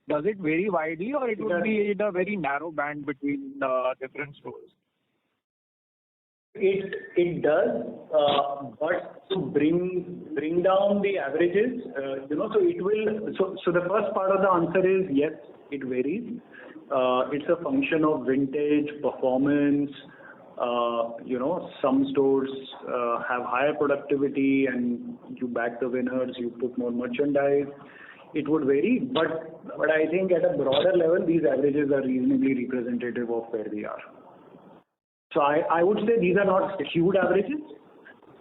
does it vary widely, or it would be in a very narrow band between different stores? It does, but to bring down the averages, so it will. So the first part of the answer is yes, it varies. It's a function of vintage, performance. Some stores have higher productivity, and you back the winners. You put more merchandise. It would vary, but I think at a broader level, these averages are reasonably representative of where we are. So I would say these are not skewed averages.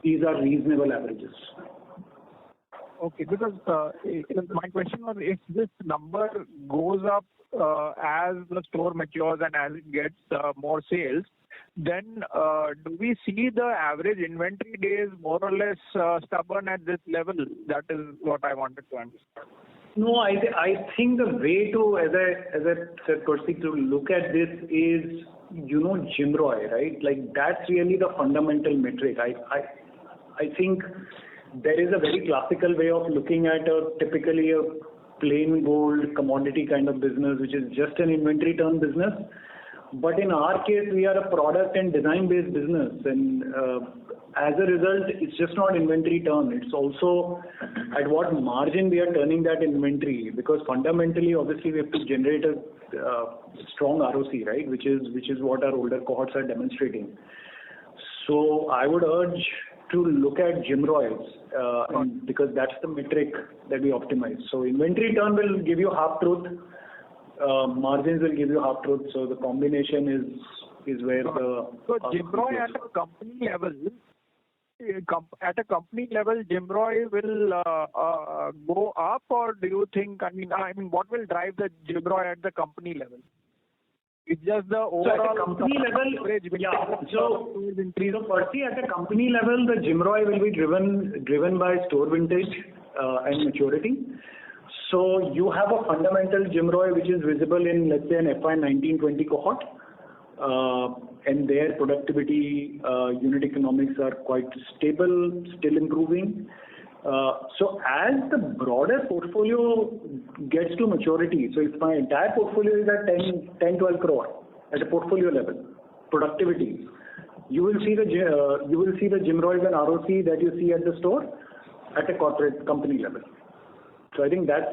These are reasonable averages. Okay, because my question was if this number goes up as the store matures and as it gets more sales, then do we see the average inventory days more or less stubborn at this level? That is what I wanted to understand. No, I think the way to, as I said, Percy, to look at this is, GMROI, right? Like that's really the fundamental metric. I think there is a very classical way of looking at typically a plain gold commodity kind of business, which is just an inventory turn business. But in our case, we are a product and design based business, and as a result, it's just not inventory turn. It's also at what margin we are turning that inventory, because fundamentally, obviously, we have to generate a strong ROC, right? Which is what our older cohorts are demonstrating. So I would urge to look at GMROIs because that's the metric that we optimize. So inventory turn will give you half truth. Margins will give you half truth. So the combination is where the. So GMROI at a company level. At a company level, GMROI will go up, or do you think? I mean, what will drive the GMROI at the company level? It's just the overall at the company level. Yeah. So Percy, at the company level, the GMROI will be driven by store vintage and maturity. So you have a fundamental GMROI which is visible in, let's say, an FY19-20 cohort. And their productivity, unit economics are quite stable, still improving. So as the broader portfolio gets to maturity, so if my entire portfolio is at 10-12 crore at a portfolio level, productivity, you will see the GMROIs and ROC that you see at the store at a corporate company level. So I think that's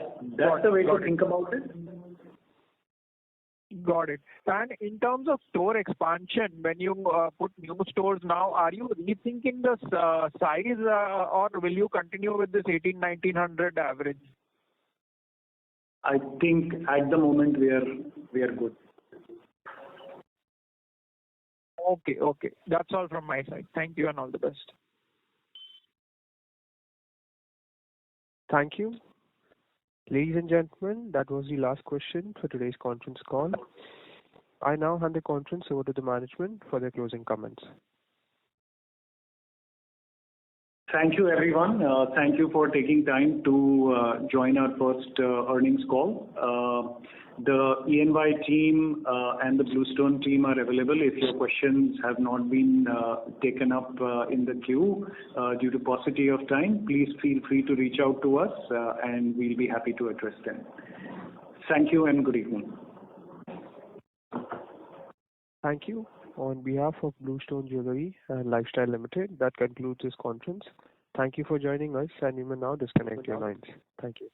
the way to think about it. Got it. And in terms of store expansion, when you put new stores now, are you rethinking the size or will you continue with this 1,800-1,900 average? I think at the moment we are good. Okay. That's all from my side. Thank you and all the best. Thank you. Ladies and gentlemen, that was the last question for today's conference call. I now hand the conference over to the management for their closing comments. Thank you, everyone. Thank you for taking time to join our first earnings call. The ENY team and the Bluestone team are available if your questions have not been taken up in the queue due to paucity of time. Please feel free to reach out to us and we'll be happy to address them. Thank you and good evening. Thank you. On behalf of Bluestone Jewellery and Lifestyle Limited, that concludes this conference. Thank you for joining us, and you may now disconnect your lines. Thank you.